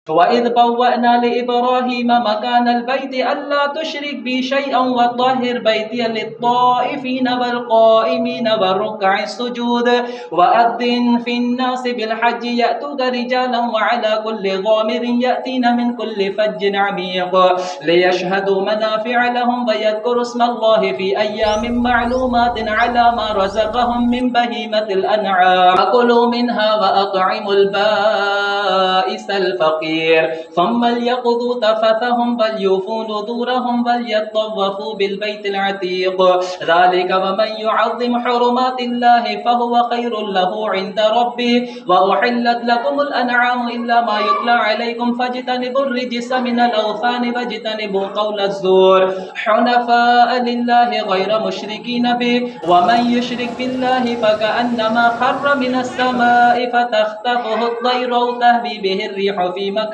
وإذ بوأنا لإبراهيم مكان البيت ألا تشرك بي شيئا وطهر بيتي للطائفين والقائمين والركع السجود وأذن في الناس بالحج يأتوك رجالا وعلى كل ضامر يأتين من كل فج عميق ليشهدوا منافع لهم ويذكروا اسم الله في أيام معلومات على ما رزقهم من بهيمة الأنعام فكلوا منها وأطعموا البائس الفقير ثم ليقضوا تفثهم وليوفوا نذورهم وليطوفوا بالبيت العتيق ذلك ومن يعظم حرمات الله فهو خير له عند ربه وأحلت لكم الأنعام إلا ما يتلى عليكم فاجتنبوا الرجس من الأوثان واجتنبوا قول الزور حنفاء لله غير مشركين به ومن يشرك بالله فكأنما خر من السماء فتخطفه الطير أو تهوي به الريح في